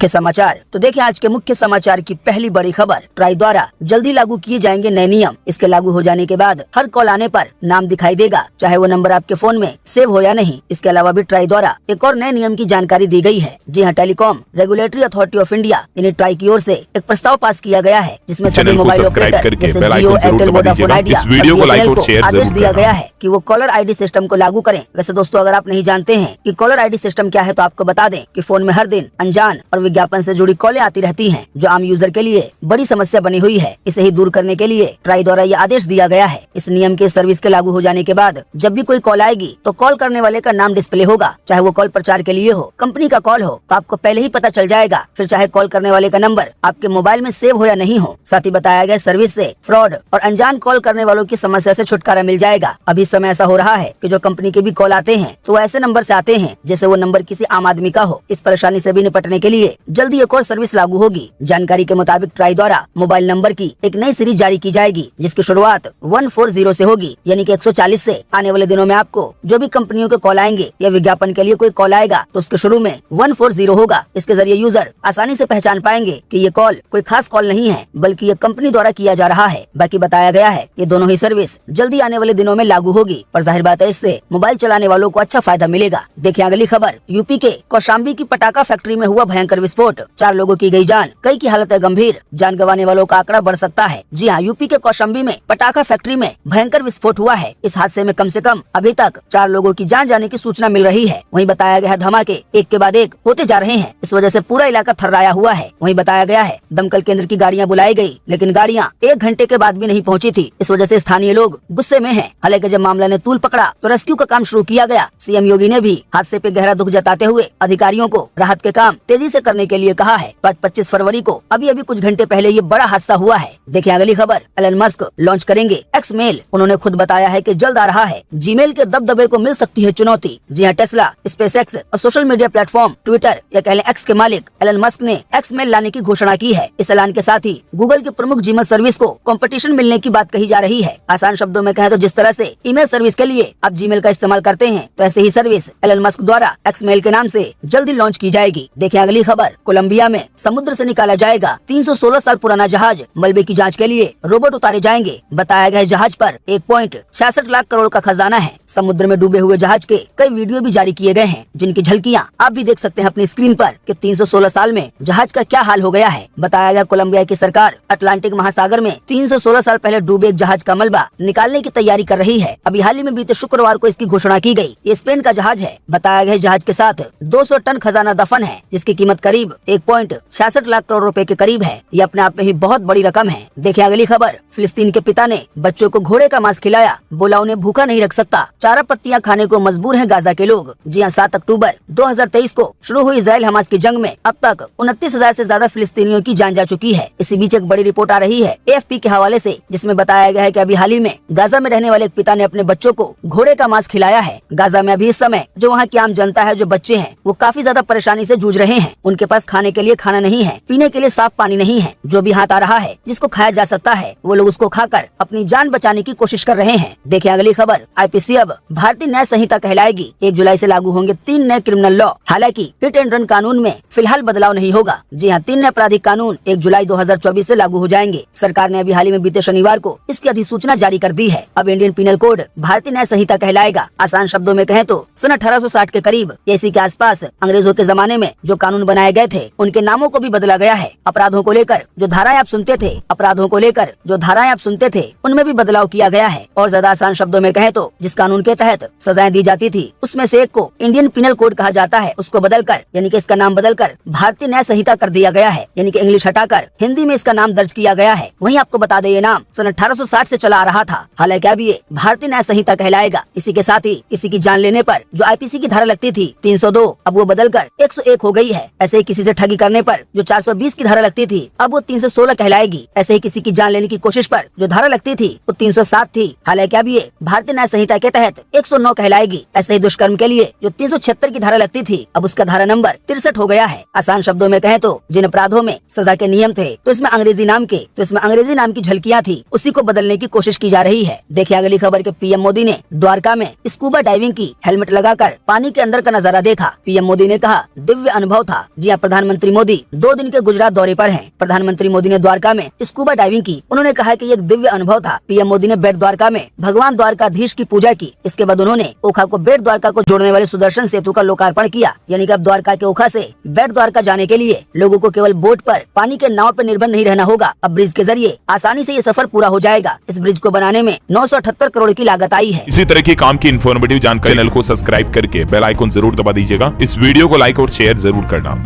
मुख्य समाचार। तो देखिए आज के मुख्य समाचार की पहली बड़ी खबर, ट्राई द्वारा जल्दी लागू किए जाएंगे नए नियम। इसके लागू हो जाने के बाद हर कॉल आने पर नाम दिखाई देगा, चाहे वो नंबर आपके फोन में सेव हो या नहीं। इसके अलावा भी ट्राई द्वारा एक और नए नियम की जानकारी दी गई है। जी हाँ, telecom regulatory authority of India यानी ट्राई की ओर से एक प्रस्ताव पास किया गया है, जिसमें सभी मोबाइल ऑपरेटर जैसे जियो, एयरटेल, वोडाफोन आइडिया को आदेश दिया गया है कि वो कॉलर आईडी सिस्टम को लागू करें। वैसे दोस्तों, अगर आप नहीं जानते हैं कि कॉलर आईडी सिस्टम क्या है तो आपको बता दें कि फोन में हर दिन अनजान और विज्ञापन से जुड़ी कॉलें आती रहती हैं, जो आम यूजर के लिए बड़ी समस्या बनी हुई है। इसे ही दूर करने के लिए ट्राई द्वारा ये आदेश दिया गया है। इस नियम के सर्विस के लागू हो जाने के बाद जब भी कोई कॉल आएगी तो कॉल करने वाले का नाम डिस्प्ले होगा, चाहे वो कॉल प्रचार के लिए हो, कंपनी का कॉल हो, तो आपको पहले ही पता चल जाएगा। फिर चाहे कॉल करने वाले का नंबर आपके मोबाइल में सेव हो या नहीं हो। साथ ही बताया गया सर्विस से फ्रॉड और अनजान कॉल करने वालों की समस्या से छुटकारा मिल जाएगा। अभी समय ऐसा हो रहा है कि जो कंपनी के भी कॉल आते हैं तो ऐसे नंबर से आते हैं जैसे वो नंबर किसी आम आदमी का हो। इस परेशानी से भी निपटने के लिए जल्दी एक और सर्विस लागू होगी। जानकारी के मुताबिक ट्राई द्वारा मोबाइल नंबर की एक नई सीरीज जारी की जाएगी, जिसकी शुरुआत 140 से होगी, यानी कि 140 से। आने वाले दिनों में आपको जो भी कंपनियों के कॉल आएंगे या विज्ञापन के लिए कोई कॉल आएगा तो उसके शुरू में 140 होगा। इसके जरिए यूजर आसानी से पहचान पाएंगे कि ये कॉल कोई खास कॉल नहीं है, बल्कि ये कंपनी द्वारा किया जा रहा है। बाकी बताया गया है ये दोनों ही सर्विस जल्दी आने वाले दिनों में लागू होगी और जाहिर बात है इससे मोबाइल चलाने वालों को अच्छा फायदा मिलेगा। देखिए अगली खबर, यूपी के कौशाम्बी की पटाखा फैक्ट्री में हुआ भयंकर विस्फोट, 4 लोगों की गई जान, कई की हालत है गंभीर। जान गंवाने वालों का आंकड़ा बढ़ सकता है। जी हाँ, यूपी के कौशाम्बी में पटाखा फैक्ट्री में भयंकर विस्फोट हुआ है। इस हादसे में कम से कम अभी तक 4 लोगों की जान जाने की सूचना मिल रही है। वहीं बताया गया है धमाके एक के बाद एक होते जा रहे हैं, इस वजह से पूरा इलाका थर्राया हुआ है। वहीं बताया गया है दमकल केंद्र की गाड़ियां बुलाई गई, लेकिन गाड़ियां 1 घंटे के बाद भी नहीं पहुंची थी। इस वजह से स्थानीय लोग गुस्से में हैं। हालांकि जब मामला ने तूल पकड़ा तो रेस्क्यू का काम शुरू किया गया। सीएम योगी ने भी हादसे पे गहरा दुख जताते हुए अधिकारियों को राहत के काम तेजी से करने के लिए कहा है। 25 फरवरी को अभी कुछ घंटे पहले ये बड़ा हादसा हुआ है। देखिए अगली खबर, एलन मस्क लॉन्च करेंगे एक्स मेल। उन्होंने खुद बताया है कि जल्द आ रहा है। जीमेल के दबदबे को मिल सकती है चुनौती। जी हाँ, टेस्ला, स्पेसएक्स और सोशल मीडिया प्लेटफॉर्म ट्विटर या कह लें एक्स के मालिक एलन मस्क ने एक्स मेल लाने की घोषणा की है। इस ऐलान के साथ ही गूगल के प्रमुख जीमेल सर्विस को कंपटीशन मिलने की बात कही जा रही है। आसान शब्दों में कहें तो जिस तरह से ईमेल सर्विस के लिए आप जीमेल का इस्तेमाल करते हैं, तो ऐसे ही सर्विस एलन मस्क द्वारा एक्स मेल के नाम से जल्दी लॉन्च की जाएगी। देखिए अगली खबर, कोलंबिया में समुद्र से निकाला जाएगा 316 साल पुराना जहाज। मलबे की जांच के लिए रोबोट उतारे जाएंगे। बताया गया जहाज पर 1.66 लाख करोड़ का खजाना है। समुद्र में डूबे हुए जहाज के कई वीडियो भी जारी किए गए हैं, जिनकी झलकियां आप भी देख सकते हैं अपनी स्क्रीन पर कि 316 साल में जहाज का क्या हाल हो गया है। बताया गया कोलंबिया की सरकार अटलांटिक महासागर में 316 साल पहले डूबे एक जहाज का मलबा निकालने की तैयारी कर रही है। अभी हाल ही में बीते शुक्रवार को इसकी घोषणा की गई। ये स्पेन का जहाज है। बताया गया जहाज के साथ 200 टन खजाना दफन है, जिसकी कीमत करीब 1.66 लाख करोड़ रुपए के करीब है। ये अपने आप में ही बहुत बड़ी रकम है। देखिए अगली खबर, फिलिस्तीन के पिता ने बच्चों को घोड़े का मांस खिलाया, बोला उन्हें भूखा नहीं रख सकता। चारा पत्तियां खाने को मजबूर हैं गाजा के लोग। जी हाँ, 7 अक्टूबर 2023 को शुरू हुई इजराइल हमास की जंग में अब तक 29,000 से ज्यादा फिलिस्तीनियों की जान जा चुकी है। इसी बीच एक बड़ी रिपोर्ट आ रही है AFP के हवाले से, जिसमें बताया गया है कि अभी हाल ही में गाजा में रहने वाले एक पिता ने अपने बच्चों को घोड़े का मांस खिलाया है। गाजा में अभी इस समय जो वहाँ की आम जनता है, जो बच्चे हैं, वो काफी ज्यादा परेशानी से जूझ रहे हैं। उनके पास खाने के लिए खाना नहीं है, पीने के लिए साफ पानी नहीं है। जो भी हाथ आ रहा है, जिसको खाया जा सकता है, वो लोग उसको खाकर अपनी जान बचाने की कोशिश कर रहे हैं। देखिए अगली खबर, IPC अब भारतीय न्याय संहिता कहलाएगी। 1 जुलाई से लागू होंगे 3 नए क्रिमिनल लॉ। हालांकि हिट एंड रन कानून में फिलहाल बदलाव नहीं होगा। जी हाँ, 3 नए आपराधिक कानून 1 जुलाई 2024 से लागू हो जाएंगे। सरकार ने अभी हाल ही में बीते शनिवार को इसकी अधिसूचना जारी कर दी है। अब इंडियन पिनल कोड भारतीय न्याय संहिता कहलाएगा। आसान शब्दों में कहें तो सन 1860 के करीब इसी के आसपास अंग्रेजों के जमाने में जो कानून बनाए गए थे, उनके नामों को भी बदला गया है। अपराधों को लेकर जो धाराएं आप सुनते थे, उनमें भी बदलाव किया गया है। और ज्यादा आसान शब्दों में कहें तो जिस कानून के तहत सजाएं दी जाती थी, उसमें से एक को इंडियन पिनल कोड कहा जाता है। उसको बदलकर, यानी कि इसका नाम बदलकर भारतीय न्याय संहिता कर दिया गया है। यानी कि इंग्लिश हटाकर हिंदी में इसका नाम दर्ज किया गया है। वहीं आपको बता दें ये नाम सन 1860 से चला आ रहा था। हालांकि अब ये भारतीय न्याय संहिता कहलाएगा। इसी के साथ ही किसी की जान लेने पर जो IPC की धारा लगती थी 302, अब वो बदलकर 101 हो गई है। ऐसे ही किसी से ठगी करने पर जो 420 की धारा लगती थी, अब वो 316 कहलाएगी। ऐसे ही किसी की जान लेने की कोशिश पर जो धारा लगती थी वो 307 थी। हालांकि अब ये भारतीय न्याय संहिता के तहत 109 कहलाएगी। ऐसे ही दुष्कर्म के लिए जो 376 की धारा लगती थी, अब उसका धारा नंबर 63 हो गया है। आसान शब्दों में कहें तो जिन अपराधों में सजा के नियम थे, तो इसमें अंग्रेजी नाम की झलकियां थी, उसी को बदलने की कोशिश की जा रही है। देखिए अगली खबर के PM मोदी ने द्वारका में स्कूबा डाइविंग की, हेलमेट लगाकर पानी के अंदर का नजारा देखा। PM मोदी ने कहा दिव्य अनुभव था। जी जी प्रधानमंत्री मोदी 2 दिन के गुजरात दौरे पर हैं। प्रधानमंत्री मोदी ने द्वारका में स्कूबा डाइविंग की। उन्होंने कहा कि ये एक दिव्य अनुभव था। पीएम मोदी ने बेट द्वारका में भगवान द्वारकाधीश की पूजा की। इसके बाद उन्होंने ओखा को बेट द्वारका को जोड़ने वाले सुदर्शन सेतु का लोकार्पण किया। यानी कि अब द्वारका के ओखा से बेट द्वारका जाने के लिए लोगों को केवल बोट पर, पानी के नाव पर निर्भर नहीं रहना होगा। अब ब्रिज के जरिए आसानी से ये सफर पूरा हो जाएगा। इस ब्रिज को बनाने में 978 करोड़ की लागत आई है। इसी तरह की काम की इन्फॉर्मेटिव जानकारी चैनल को सब्सक्राइब करके बेल आइकन जरूर दबा दीजिएगा। इस वीडियो को लाइक और शेयर जरूर करना।